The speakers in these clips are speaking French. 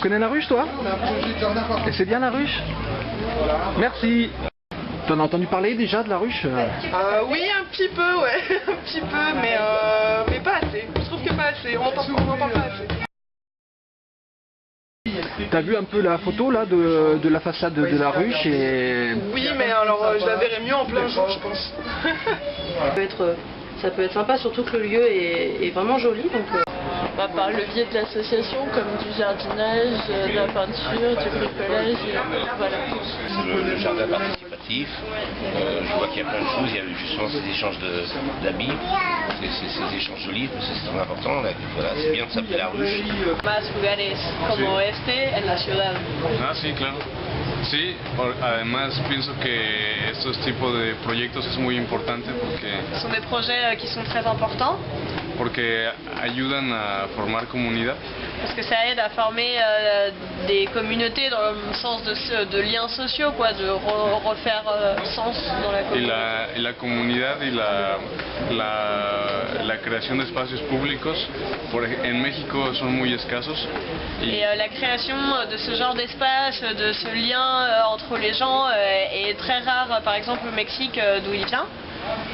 connais la ruche, toi? Et c'est bien la ruche? Merci. T'en as entendu parler déjà de la ruche? Oui, un petit peu, ouais. Un petit peu, mais pas assez. Je trouve que pas assez. On en parle pas assez. T'as vu un peu la photo là de la façade de la ruche et... Oui, mais alors je la verrais mieux en plein jour, je pense. Ça peut être sympa, surtout que le lieu est vraiment joli. Donc, par le biais de l'association, comme du jardinage, de la peinture, du bricolage, voilà. Le jardin participatif, je vois qu'il y a plein de choses, il y a justement ces échanges d'habits, ces échanges de livres, c'est très important, voilà, c'est bien de s'appeler la ruche. Más lugares como este en la ciudad. Ah, sí, claro. Sí, además pienso que estos tipos de proyectos es muy importante Ce sont des projets qui sont très importants. Porque ayudan a formar comunidad. Parce que ça aide à former des communautés dans le sens de liens sociaux, quoi, de refaire sens dans la communauté. Y la comunidad y la creación de espacios públicos en México son muy escasos. Et la création de ce genre d'espace, de ce lien entre les gens est très rare, par exemple au Mexique d'où il vient.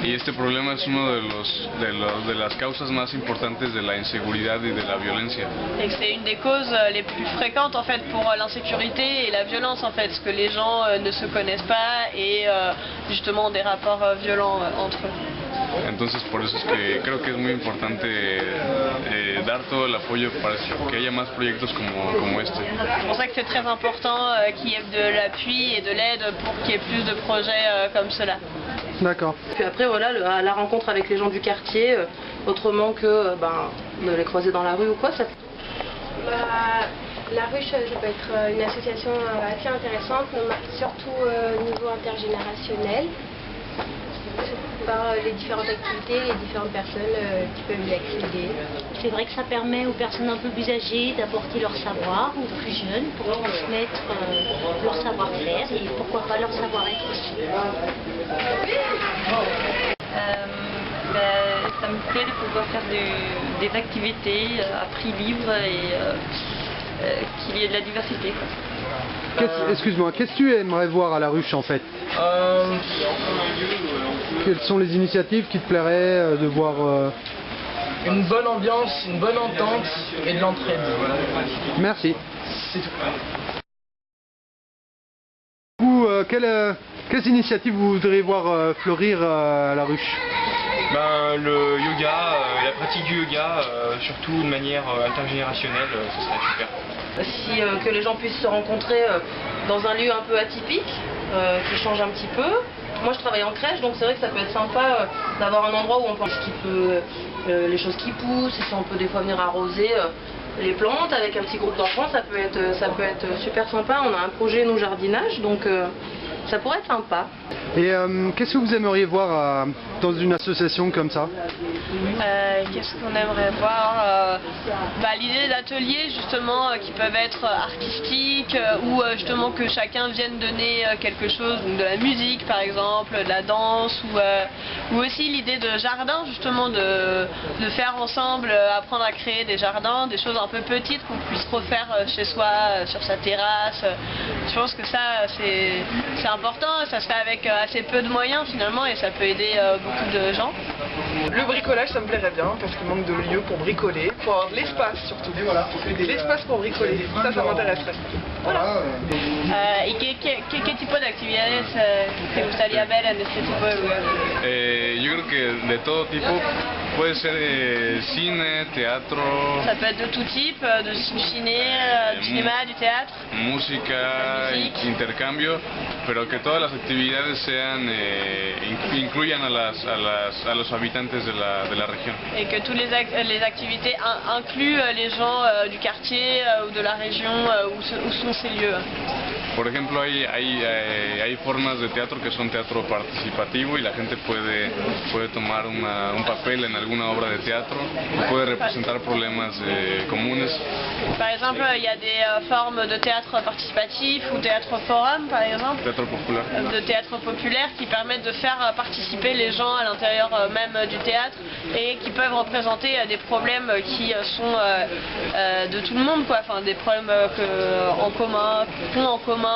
Y este problema es uno de las causas más importantes de la inseguridad y de la violencia. Et c'est une des causes les plus fréquentes en fait pour l'insécurité et la violence en fait, parce que les gens ne se connaissent pas et justement des rapports violents entre eux. Entonces por eso es que creo que es muy importante dar todo el apoyo para que haya más proyectos como este. C'est pour ça que c'est très important qu'il y ait de l'appui et de l'aide pour qu'il y ait plus de projets comme cela. D'accord. Puis après voilà, la rencontre avec les gens du quartier, autrement que de les croiser dans la rue ou quoi, ça... La ruche, ça peut être une association assez intéressante, surtout au niveau intergénérationnel, par les différentes activités, les différentes personnes qui peuvent y accéder. C'est vrai que ça permet aux personnes un peu plus âgées d'apporter leur savoir, aux plus jeunes, pour transmettre leur savoir-faire et pourquoi pas leur savoir-être aussi. Ça me plaît de pouvoir faire des activités à prix libre et qu'il y ait de la diversité. Excuse-moi, qu'est-ce que tu aimerais voir à la ruche en fait? Quelles sont les initiatives qui te plairaient de voir? Une bonne ambiance, une bonne entente et de l'entraide. Merci. C'est tout. Quelles initiatives vous voudriez voir fleurir à la ruche? Le yoga, la pratique du yoga, surtout de manière intergénérationnelle, ce serait super. Que les gens puissent se rencontrer dans un lieu un peu atypique, qui change un petit peu. Moi je travaille en crèche, donc c'est vrai que ça peut être sympa d'avoir un endroit où on peut les choses qui poussent, et si on peut des fois venir arroser les plantes avec un petit groupe d'enfants, ça peut être super sympa. On a un projet nous jardinage, donc ça pourrait être sympa. Et qu'est-ce que vous aimeriez voir dans une association comme ça? Qu'est-ce qu'on aimerait voir? L'idée d'ateliers justement qui peuvent être artistiques ou justement que chacun vienne donner quelque chose, donc de la musique par exemple, de la danse ou aussi l'idée de jardin justement de faire ensemble, apprendre à créer des jardins, des choses un peu petites qu'on puisse refaire chez soi, sur sa terrasse. Je pense que ça c'est important, ça se fait avec assez peu de moyens finalement et ça peut aider beaucoup de gens. Le bricolage, ça me plairait bien parce qu'il manque de lieux pour bricoler, pour avoir de l'espace surtout. L'espace pour bricoler, ça m'intéresserait. Voilà. ¿Y qué tipo de actividades te gustaría ver en este tipo de lugares? Yo creo que de todo tipo, puede ser cine, teatro. Ça peut être de tout type, du cinéma, du théâtre. Música, intercambio, pero que todas las actividades incluyan a los habitantes de la región. Et que toutes les activités incluent les gens du quartier ou de la région où sont ces lieux. Por ejemplo, hay formas de teatro que son teatro participativo y la gente puede tomar un papel en alguna obra de teatro y puede representar problemas comunes. Par exemple, il y a des formes de théâtre participatif ou théâtre forum, par exemple, Teatro popular. de théâtre populaire qui permettent de faire participer les gens à l'intérieur même du théâtre et qui peuvent représenter des problèmes qui sont de tout le monde, quoi. Enfin, des problèmes qu'ont en commun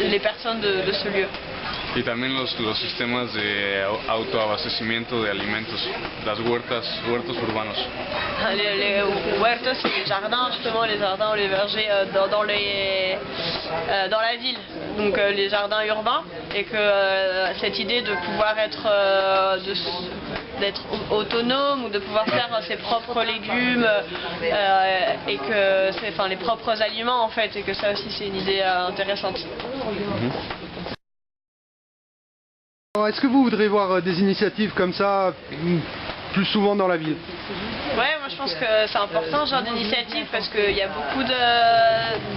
les personnes de ce lieu. Y también los sistemas de autoabastecimiento de alimentos, las huertos urbanos. Les huertos, c'est les jardins, justement, les jardins ou les vergers dans la ville, donc les jardins urbains, et que cette idée de pouvoir d'être autonome ou de pouvoir faire ses propres légumes et que c'est les propres aliments en fait, et que ça aussi c'est une idée intéressante. Est-ce que vous voudrez voir des initiatives comme ça plus souvent dans la ville? Ouais, moi je pense que c'est important ce genre d'initiative parce qu'il y a beaucoup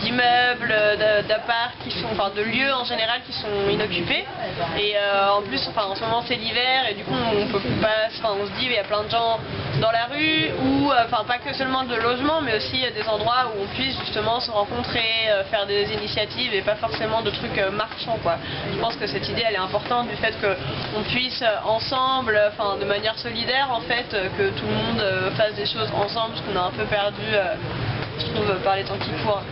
d'immeubles, d'apparts qui sont, enfin de lieux en général qui sont inoccupés et en plus, en ce moment c'est l'hiver et du coup on peut pas, on se dit il y a plein de gens dans la rue ou pas que seulement de logement mais aussi des endroits où on puisse justement se rencontrer, faire des initiatives et pas forcément de trucs marchands quoi. Je pense que cette idée elle est importante du fait qu'on puisse ensemble, de manière solidaire en fait, que tout le monde fasse des choses ensemble, ce qu'on a un peu perdu, je trouve, par les temps qui courent.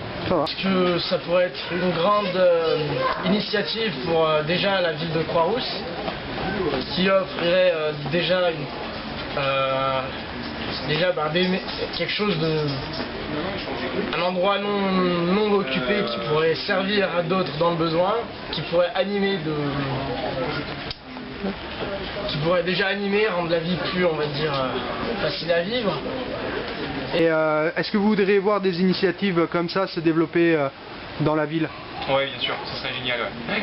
Est-ce que ça pourrait être une grande initiative pour déjà la ville de Croix-Rousse, qui offrirait quelque chose un endroit non occupé qui pourrait servir à d'autres dans le besoin, qui pourrait déjà animer, rendre la vie plus, on va dire, facile à vivre. Et est-ce que vous voudriez voir des initiatives comme ça se développer dans la ville? Oui, bien sûr, ce serait génial. Ouais.